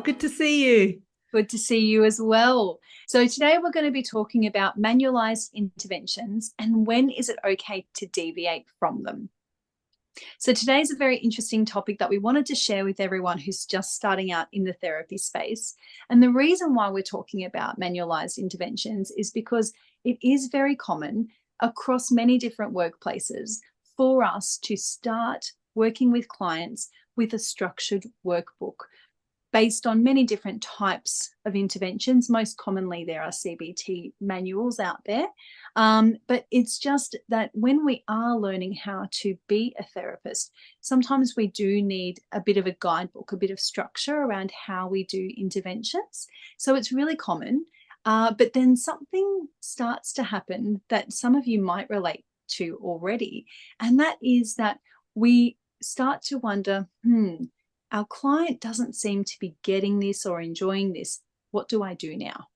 good to see you. Good to see you as well. So today we're going to be talking about manualised interventions and when is it okay to deviate from them. So today's a very interesting topic that we wanted to share with everyone who's just starting out in the therapy space. And the reason why we're talking about manualised interventions is because it is very common across many different workplaces for us to start working with clients with a structured workbook based on many different types of interventions. Most commonly, there are CBT manuals out there. But it's just that when we are learning how to be a therapist, sometimes we do need a bit of a guidebook, a bit of structure around how we do interventions. So it's really common. But then something starts to happen that some of you might relate to already. And that is that we start to wonder, our client doesn't seem to be getting this or enjoying this. What do I do now?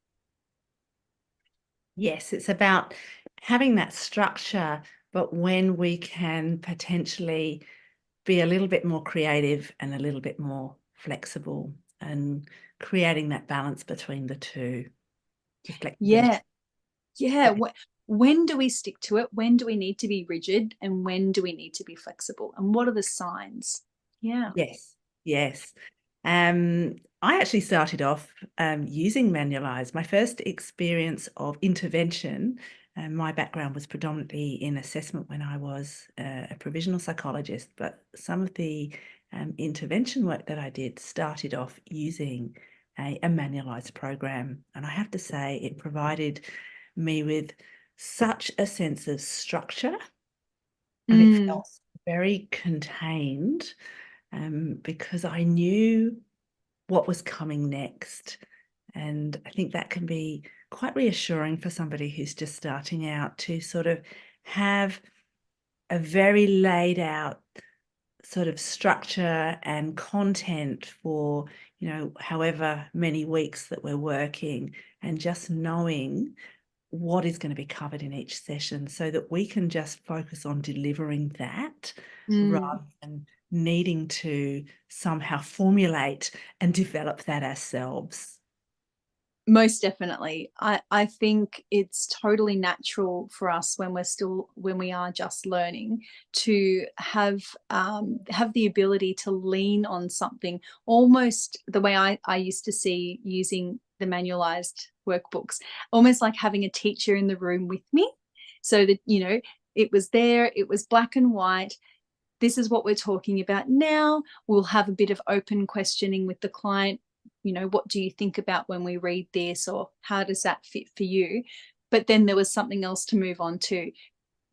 Yes, it's about having that structure, but when we can potentially be a little bit more creative and a little bit more flexible and creating that balance between the two. Yeah. When do we stick to it? When do we need to be rigid? And when do we need to be flexible? And what are the signs? Yeah. Yes. I actually started off using manualised. My first experience of intervention, my background was predominantly in assessment when I was a provisional psychologist, but some of the intervention work that I did started off using a manualised program. And I have to say it provided me with such a sense of structure and it felt very contained. Because I knew what was coming next. And I think that can be quite reassuring for somebody who's just starting out to sort of have a very laid out sort of structure and content for, however many weeks that we're working, and just knowing what is going to be covered in each session so that we can just focus on delivering that rather than needing to somehow formulate and develop that ourselves. Most definitely. I think it's totally natural for us when we are just learning to have the ability to lean on something, almost the way I used to see using the manualized workbooks, almost like having a teacher in the room with me, so that it was there, it was black and white. This is what we're talking about now. We'll have a bit of open questioning with the client. What do you think about when we read this, or how does that fit for you? But then there was something else to move on to,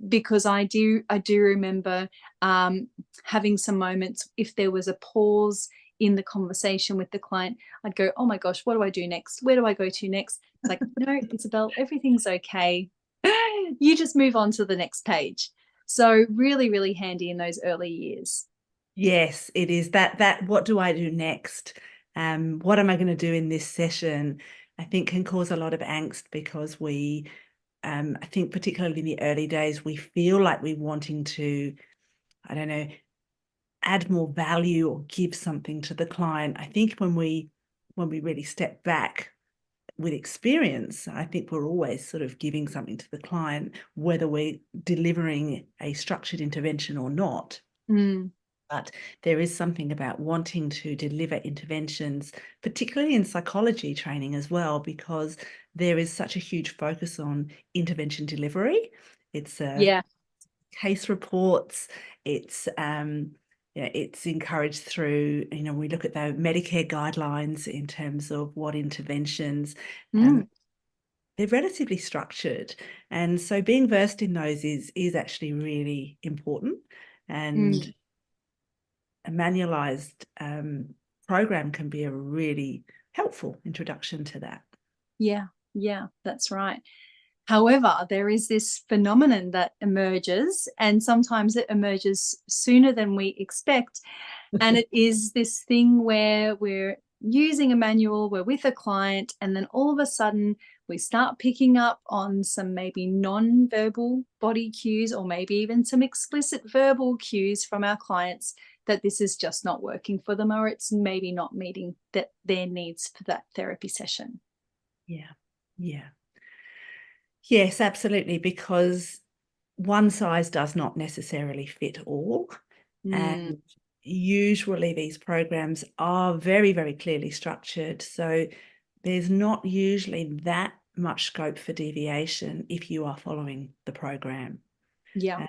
because I do remember having some moments, if there was a pause in the conversation with the client, I'd go, oh my gosh, what do I do next? Where do I go to next? It's like, no, Isabel, everything's okay. You just move on to the next page. So really, really handy in those early years. Yes, it is that what do I do next? What am I going to do in this session? I think can cause a lot of angst because I think particularly in the early days, we feel like we're wanting to, I don't know, add more value or give something to the client. I think when we really step back with experience, I think we're always sort of giving something to the client, whether we're delivering a structured intervention or not. But there is something about wanting to deliver interventions, particularly in psychology training as well, because there is such a huge focus on intervention delivery. It's case reports. It's it's encouraged through, we look at the Medicare guidelines in terms of what interventions. They're relatively structured. And so being versed in those is actually really important. And a manualized program can be a really helpful introduction to that. Yeah, that's right. However, there is this phenomenon that emerges, and sometimes it emerges sooner than we expect. And it is this thing where we're using a manual, we're with a client, and then all of a sudden we start picking up on some maybe non-verbal body cues, or maybe even some explicit verbal cues from our clients that this is just not working for them, or it's maybe not meeting their needs for that therapy session. Yeah. Yes, absolutely, because one size does not necessarily fit all. And usually these programs are very, very clearly structured. So there's not usually that much scope for deviation if you are following the program. Yeah.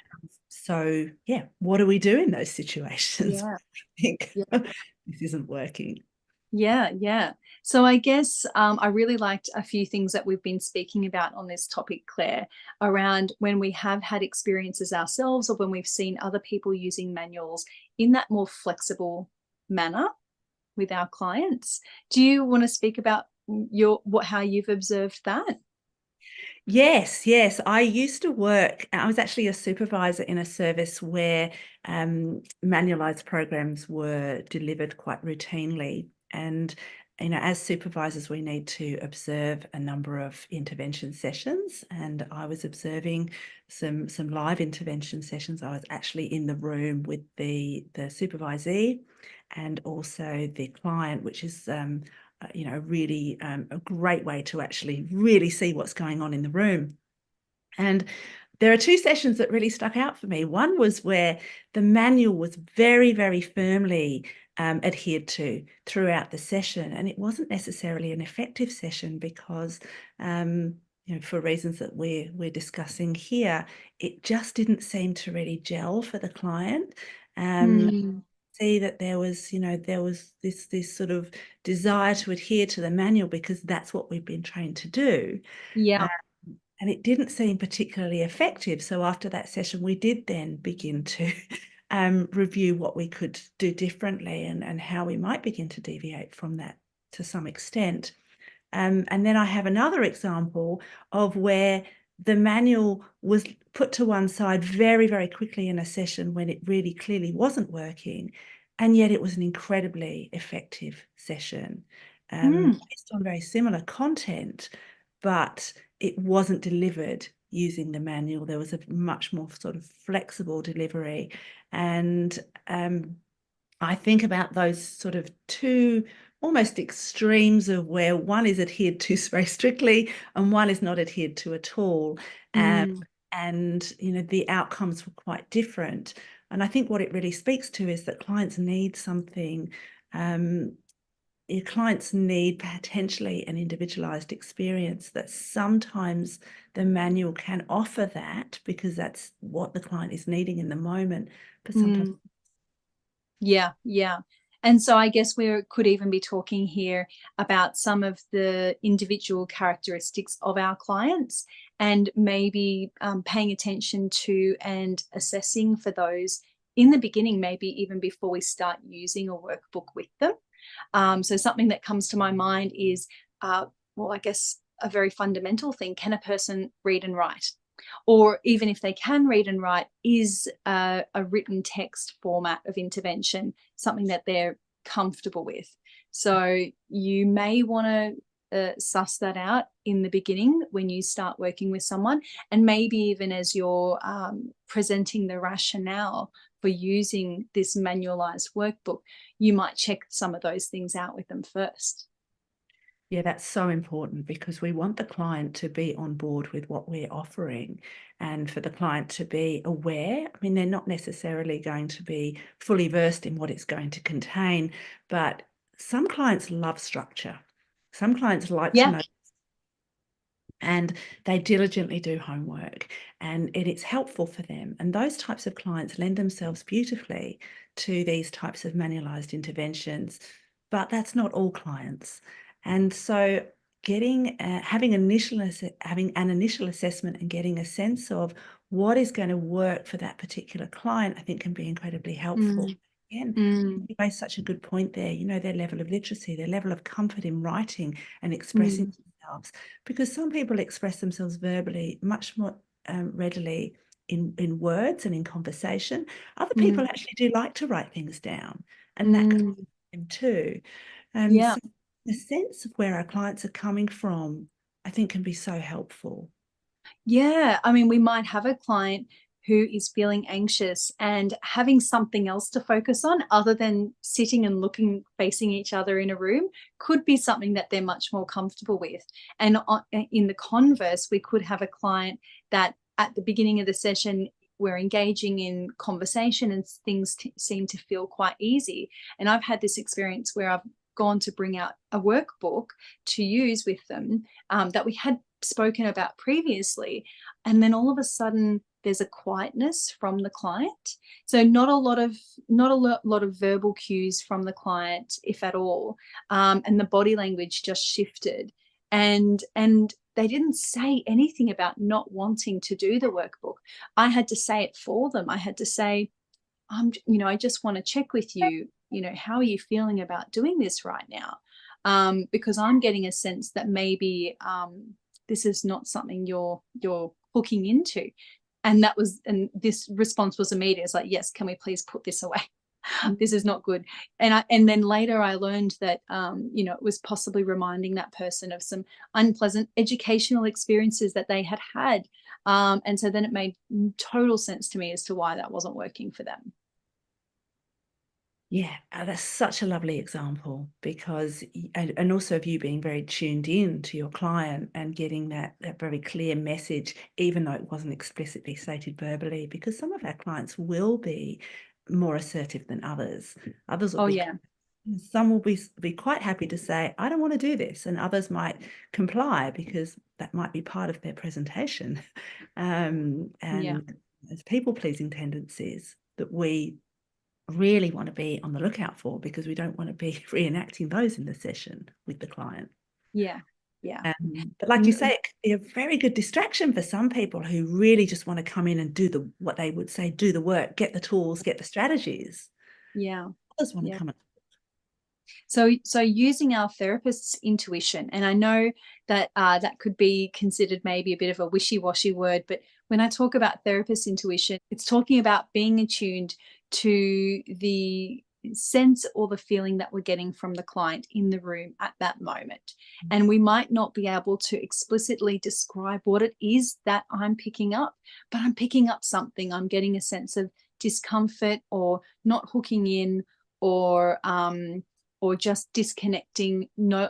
So, yeah, what do we do in those situations? Yeah. I think Yeah. this isn't working. Yeah. So I guess I really liked a few things that we've been speaking about on this topic, Claire, around when we have had experiences ourselves or when we've seen other people using manuals in that more flexible manner with our clients. Do you want to speak about how you've observed that? Yes. I used to work, I was actually a supervisor in a service where manualised programs were delivered quite routinely. And, as supervisors, we need to observe a number of intervention sessions. And I was observing some live intervention sessions. I was actually in the room with the supervisee and also the client, which is really a great way to actually really see what's going on in the room. And there are two sessions that really stuck out for me. One was where the manual was very, very firmly adhered to throughout the session. And it wasn't necessarily an effective session because, for reasons that we're discussing here, it just didn't seem to really gel for the client. See that there was this sort of desire to adhere to the manual because that's what we've been trained to do. Yeah. And it didn't seem particularly effective. So after that session, we did then begin to review what we could do differently and how we might begin to deviate from that to some extent. And then I have another example of where the manual was put to one side very, very quickly in a session when it really clearly wasn't working. And yet it was an incredibly effective session based on very similar content, but it wasn't delivered using the manual. There was a much more sort of flexible delivery. And I think about those sort of two almost extremes of where one is adhered to very strictly and one is not adhered to at all. And, the outcomes were quite different. And I think what it really speaks to is that clients need something. Your clients need potentially an individualized experience that sometimes the manual can offer that because that's what the client is needing in the moment. But sometimes Yeah. And so I guess we could even be talking here about some of the individual characteristics of our clients and maybe paying attention to and assessing for those in the beginning, maybe even before we start using a workbook with them. So something that comes to my mind is, I guess a very fundamental thing. Can a person read and write? Or even if they can read and write, is a written text format of intervention something that they're comfortable with? So you may want to suss that out in the beginning when you start working with someone, and maybe even as you're presenting the rationale for using this manualised workbook, you might check some of those things out with them first. Yeah, that's so important because we want the client to be on board with what we're offering and for the client to be aware. I mean, they're not necessarily going to be fully versed in what it's going to contain, but some clients love structure. Some clients like to know, and they diligently do homework, and it's helpful for them. And those types of clients lend themselves beautifully to these types of manualised interventions, but that's not all clients. And so having an initial assessment and getting a sense of what is going to work for that particular client, I think can be incredibly helpful. Again, you made such a good point there, their level of literacy, their level of comfort in writing and expressing themselves, because some people express themselves verbally much more readily in words and in conversation. Other people actually do like to write things down, and that can help them too. So the sense of where our clients are coming from, I think, can be so helpful. Yeah, I mean, we might have a client who is feeling anxious and having something else to focus on other than sitting and looking, facing each other in a room, could be something that they're much more comfortable with. And in the converse, we could have a client that at the beginning of the session, we're engaging in conversation and things seem to feel quite easy. And I've had this experience where I've gone to bring out a workbook to use with them that we had spoken about previously, and then all of a sudden there's a quietness from the client. So not a lot of verbal cues from the client, if at all, and the body language just shifted, and they didn't say anything about not wanting to do the workbook. I had to say it for them. I had to say, I just want to check with you, how are you feeling about doing this right now? Because I'm getting a sense that maybe this is not something you're hooking into. And this response was immediate. It's like, yes, can we please put this away? This is not good. And then later I learned that, it was possibly reminding that person of some unpleasant educational experiences that they had had. And so then it made total sense to me as to why that wasn't working for them. Yeah, that's such a lovely example, because, and also of you being very tuned in to your client and getting that very clear message, even though it wasn't explicitly stated verbally, because some of our clients will be more assertive than others. Others will some will be quite happy to say, I don't want to do this, and others might comply because that might be part of their presentation. And as people-pleasing tendencies that we really want to be on the lookout for, because we don't want to be reenacting those in the session with the client. But like you say, it could be a very good distraction for some people who really just want to come in and do what they would say, do the work, get the tools, get the strategies. Others want to come in. So using our therapist's intuition, and I know that that could be considered maybe a bit of a wishy-washy word, but when I talk about therapist intuition, it's talking about being attuned to the sense or the feeling that we're getting from the client in the room at that moment. And we might not be able to explicitly describe what it is that I'm picking up, but I'm picking up something. I'm getting a sense of discomfort or not hooking in, or just disconnecting, no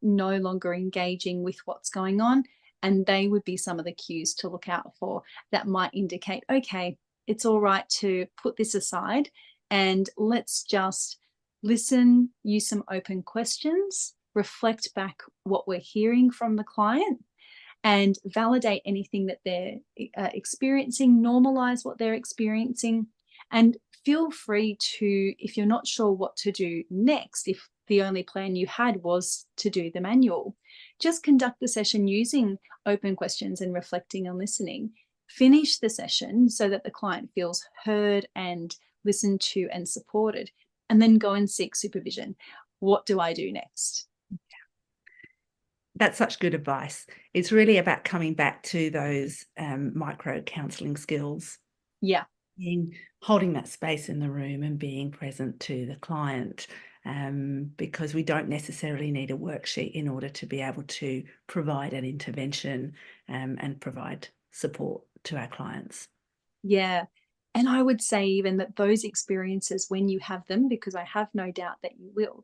longer engaging with what's going on. And they would be some of the cues to look out for that might indicate, okay, it's all right to put this aside and let's just listen, use some open questions, reflect back what we're hearing from the client, and validate anything that they're experiencing, normalize what they're experiencing. And feel free to, if you're not sure what to do next, if the only plan you had was to do the manual, just conduct the session using open questions and reflecting and listening. Finish the session so that the client feels heard and listened to and supported, and then go and seek supervision. What do I do next? That's such good advice. It's really about coming back to those micro counselling skills. Holding that space in the room and being present to the client, because we don't necessarily need a worksheet in order to be able to provide an intervention and provide support to our clients. And I would say even that those experiences, when you have them, because I have no doubt that you will,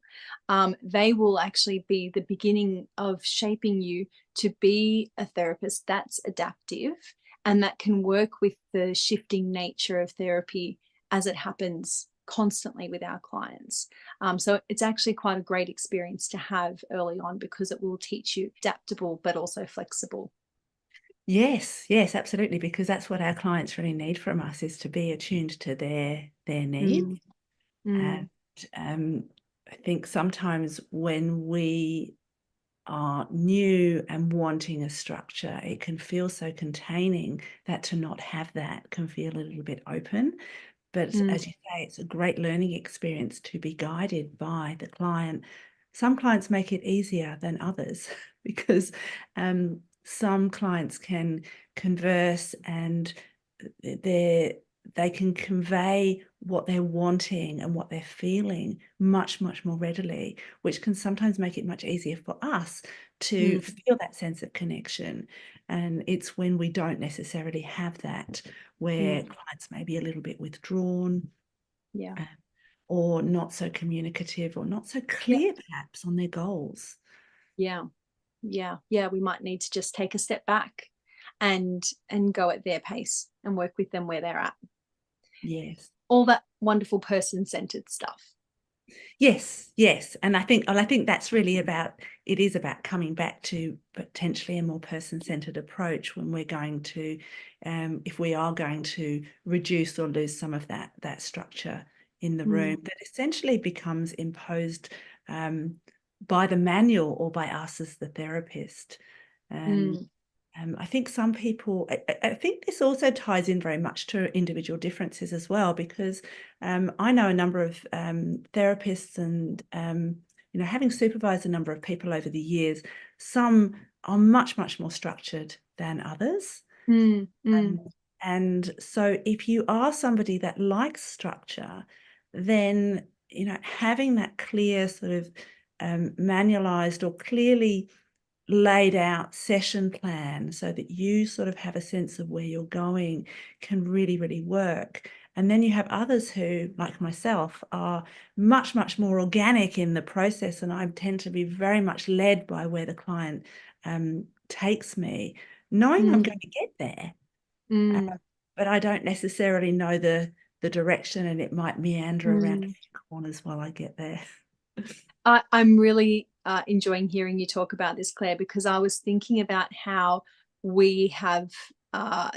they will actually be the beginning of shaping you to be a therapist that's adaptive and that can work with the shifting nature of therapy as it happens constantly with our clients. So it's actually quite a great experience to have early on, because it will teach you adaptable but also flexible. Yes, absolutely, because that's what our clients really need from us, is to be attuned to their needs. And I think sometimes when we are new and wanting a structure, it can feel so containing that to not have that can feel a little bit open. But as you say, it's a great learning experience to be guided by the client. Some clients make it easier than others because some clients can converse and they can convey what they're wanting and what they're feeling much more readily, which can sometimes make it much easier for us to feel that sense of connection. And it's when we don't necessarily have that, where clients may be a little bit withdrawn, Yeah. or not so communicative, or not so Yeah. clear perhaps on their goals. Yeah. Yeah. Yeah. We might need to just take a step back and go at their pace and work with them where they're at. Yes. All that wonderful person-centered stuff. Yes, yes. And I think that's really it is about coming back to potentially a more person-centered approach when we're going to, if we are going to reduce or lose some of that structure in the room that essentially becomes imposed by the manual or by us as the therapist. I think some people, I think this also ties in very much to individual differences as well, because I know a number of therapists and, having supervised a number of people over the years, some are much, much more structured than others. And so if you are somebody that likes structure, then, having that clear sort of manualized or clearly laid out session plan so that you sort of have a sense of where you're going can really, really work. And then you have others who, like myself, are much, much more organic in the process, and I tend to be very much led by where the client takes me, knowing I'm going to get there. But I don't necessarily know the direction, and it might meander around a few corners while I get there. I'm really enjoying hearing you talk about this, Claire, because I was thinking about how we have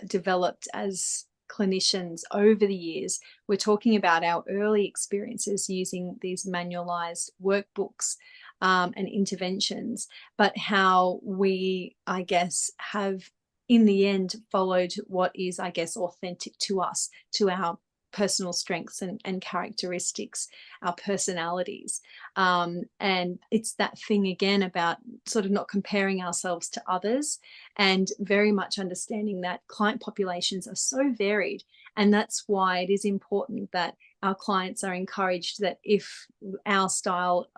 developed as clinicians over the years. We're talking about our early experiences using these manualized workbooks and interventions, but how we, I guess, have in the end followed what is, I guess, authentic to us, to our personal strengths and characteristics, our personalities. And it's that thing again about sort of not comparing ourselves to others, and very much understanding that client populations are so varied. And that's why it is important that our clients are encouraged that if our style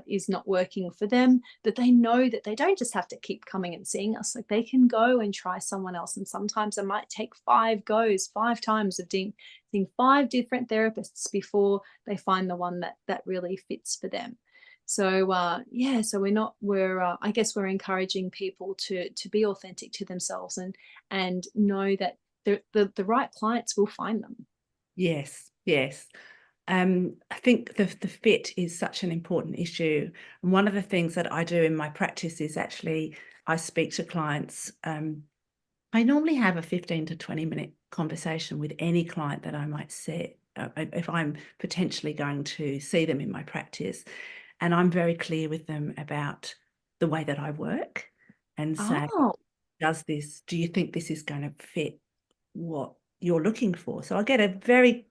is not working for them, that they know that they don't just have to keep coming and seeing us. Like, they can go and try someone else. And sometimes it might take 5 goes, 5 times of seeing 5 different therapists before they find the one that really fits for them. So yeah, so I guess we're encouraging people to be authentic to themselves and know that the right clients will find them. Yes, yes. I think the fit is such an important issue. And one of the things that I do in my practice is actually I speak to clients. I normally have a 15 to 20-minute conversation with any client that I might see if I'm potentially going to see them in my practice. And I'm very clear with them about the way that I work and say, Oh. do you think this is going to fit what you're looking for? So I get a very,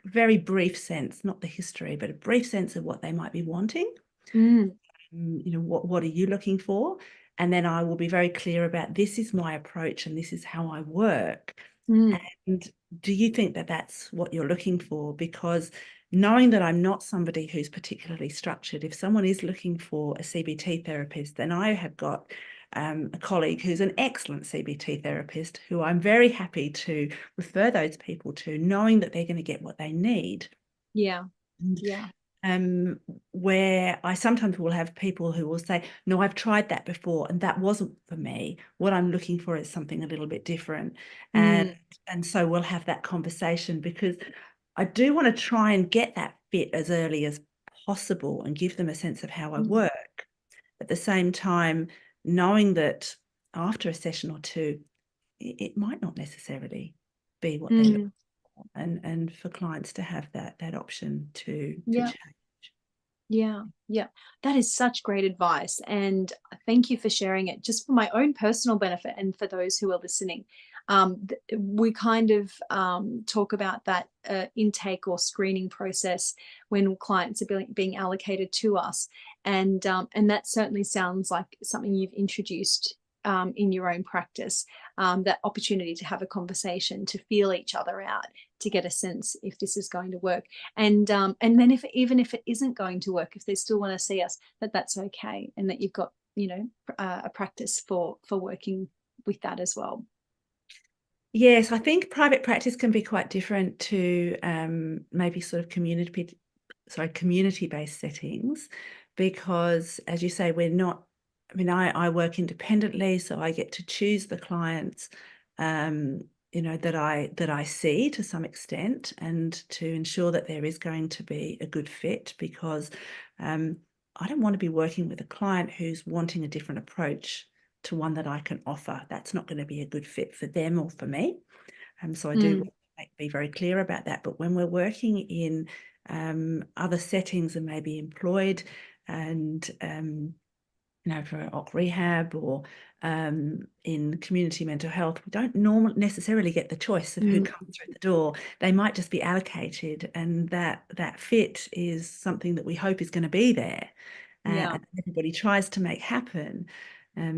very brief sense, not the history, but a brief sense of what they might be wanting. What are you looking for? And then I will be very clear about, this is my approach and this is how I work. And do you think that that's what you're looking for? Because knowing that I'm not somebody who's particularly structured, if someone is looking for a CBT therapist, then I have got a colleague who's an excellent CBT therapist who I'm very happy to refer those people to, knowing that they're going to get what they need. Yeah. Yeah. Where I sometimes will have people who will say, no, I've tried that before and that wasn't for me. What I'm looking for is something a little bit different. And so we'll have that conversation, because I do want to try and get that fit as early as possible and give them a sense of how I work. At the same time, knowing that after a session or two, it might not necessarily be what they're looking for, and for clients to have that option to change. Yeah, that is such great advice, and thank you for sharing it. Just for my own personal benefit and for those who are listening, we kind of talk about that intake or screening process when clients are being allocated to us, and that certainly sounds like something you've introduced in your own practice. That opportunity to have a conversation, to feel each other out, to get a sense if this is going to work, and then even if it isn't going to work, if they still want to see us, that's okay, and that you've got a practice for working with that as well? Yes, I think private practice can be quite different to maybe sort of community-based settings, because as you say, we're not, I mean, I work independently, so I get to choose the clients that I see to some extent, and to ensure that there is going to be a good fit, because I don't want to be working with a client who's wanting a different approach to one that I can offer. That's not going to be a good fit for them or for me. So I do want to be very clear about that. But when we're working in other settings and maybe employed and for OC rehab or in community mental health, we don't necessarily get the choice of who comes through the door. They might just be allocated, and that fit is something that we hope is going to be there. And everybody tries to make happen.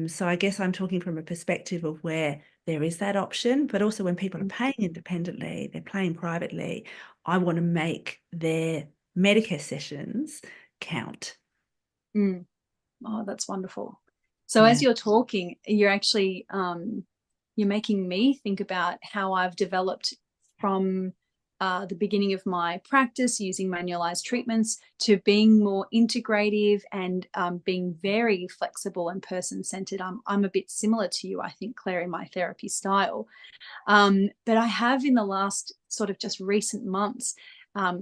So I guess I'm talking from a perspective of where there is that option, but also when people are paying independently, they're paying privately, I want to make their Medicare sessions count. Oh, that's wonderful. So as you're talking, you're actually you're making me think about how I've developed from the beginning of my practice using manualized treatments to being more integrative and being very flexible and person-centered. I'm a bit similar to you, I think, Claire, in my therapy style. But I have, in the last sort of just recent months,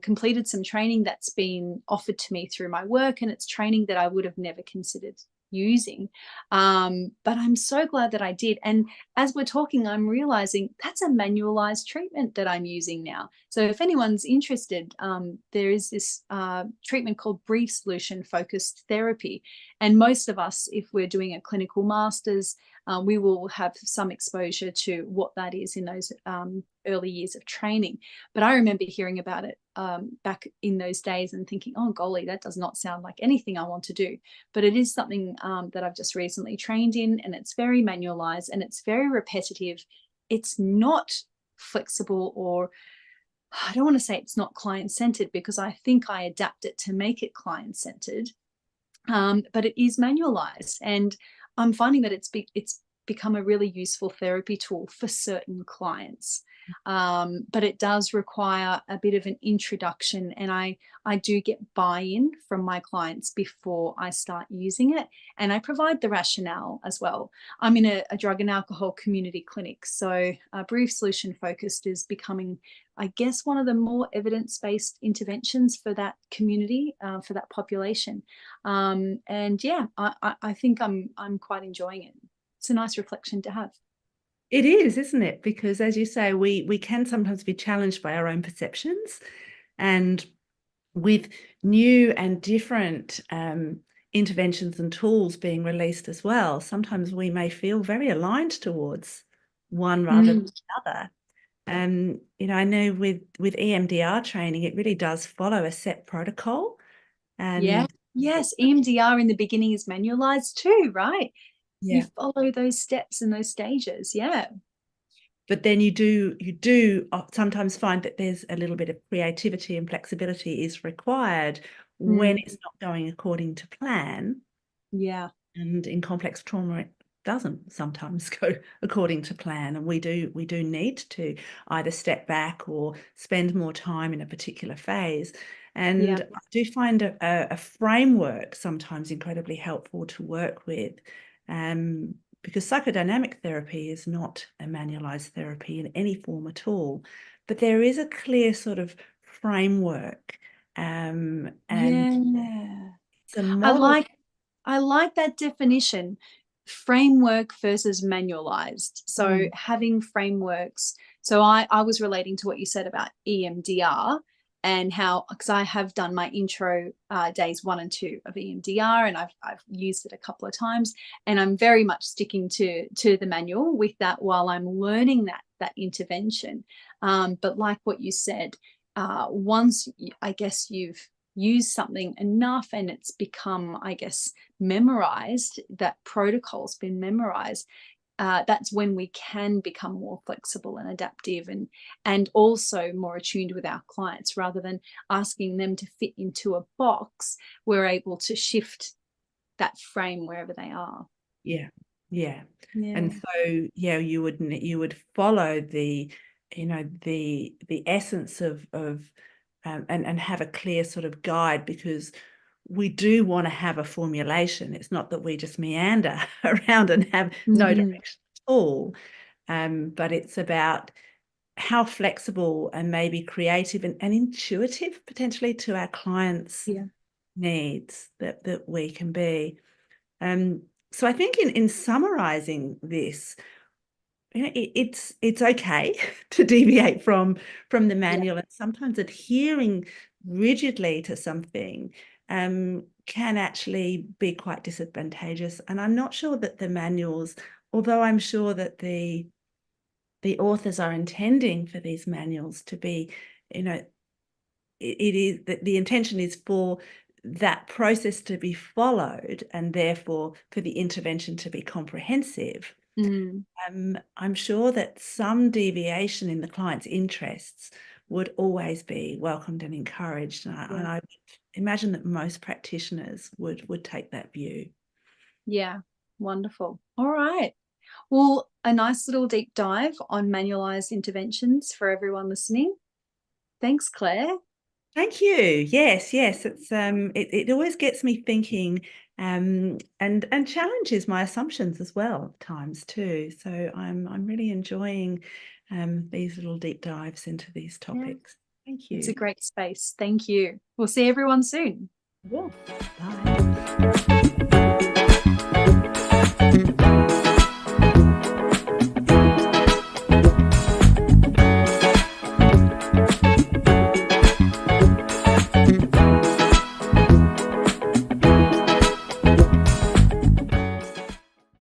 completed some training that's been offered to me through my work, and it's training that I would have never considered using. But I'm so glad that I did. And as we're talking, I'm realizing that's a manualized treatment that I'm using now. So if anyone's interested, there is this treatment called brief solution focused therapy. And most of us, if we're doing a clinical master's, we will have some exposure to what that is in those early years of training. But I remember hearing about it back in those days and thinking, oh, golly, that does not sound like anything I want to do. But it is something that I've just recently trained in, and it's very manualized and it's very repetitive. It's not flexible, or I don't want to say it's not client-centered, because I think I adapt it to make it client-centered. But it is manualized, and I'm finding that it's become a really useful therapy tool for certain clients. But it does require a bit of an introduction, and I do get buy-in from my clients before I start using it, and I provide the rationale as well. I'm in a drug and alcohol community clinic, so brief solution focused is becoming, I guess, one of the more evidence-based interventions for that community, for that population. And yeah, I think I'm quite enjoying it. It's a nice reflection to have. It is, isn't it? Because as you say, we can sometimes be challenged by our own perceptions, and with new and different interventions and tools being released as well, sometimes we may feel very aligned towards one rather than the other. I know with EMDR training, it really does follow a set protocol. And yes, EMDR in the beginning is manualized too, right? You follow those steps and those stages. But then you do sometimes find that there's a little bit of creativity and flexibility is required when it's not going according to plan. And in complex trauma, it doesn't sometimes go according to plan, and we do need to either step back or spend more time in a particular phase. And I do find a framework sometimes incredibly helpful to work with, because psychodynamic therapy is not a manualized therapy in any form at all, but there is a clear sort of framework, and it's a model. I like that definition, framework versus manualized. So having frameworks. So I was relating to what you said about EMDR, and how, because I have done my intro days 1 and 2 of EMDR, and I've used it a couple of times, and I'm very much sticking to the manual with that while I'm learning that intervention. But like what you said, once I guess you've used something enough and it's become, I guess, memorized, that protocol's been memorized, that's when we can become more flexible and adaptive, and also more attuned with our clients. Rather than asking them to fit into a box, we're able to shift that frame wherever they are. Yeah. Yeah. And so, yeah, you would follow the, the essence of and have a clear sort of guide, because we do want to have a formulation. It's not that we just meander around and have no direction at all. But it's about how flexible and maybe creative and intuitive potentially to our clients' needs that we can be. So I think in summarizing this, it's okay to deviate from the manual, and sometimes adhering rigidly to something can actually be quite disadvantageous. And I'm not sure that the manuals, although I'm sure that the authors are intending for these manuals to be, it is that the intention is for that process to be followed, and therefore for the intervention to be comprehensive. I'm sure that some deviation in the client's interests would always be welcomed and encouraged, and I imagine that most practitioners would take that view. Yeah, wonderful. All right. Well, a nice little deep dive on manualised interventions for everyone listening. Thanks, Claire. Thank you. Yes, it's it always gets me thinking, and challenges my assumptions as well at times too. So I'm really enjoying these little deep dives into these topics. Thank you. It's a great space. Thank you. We'll see everyone soon. Yeah. Bye.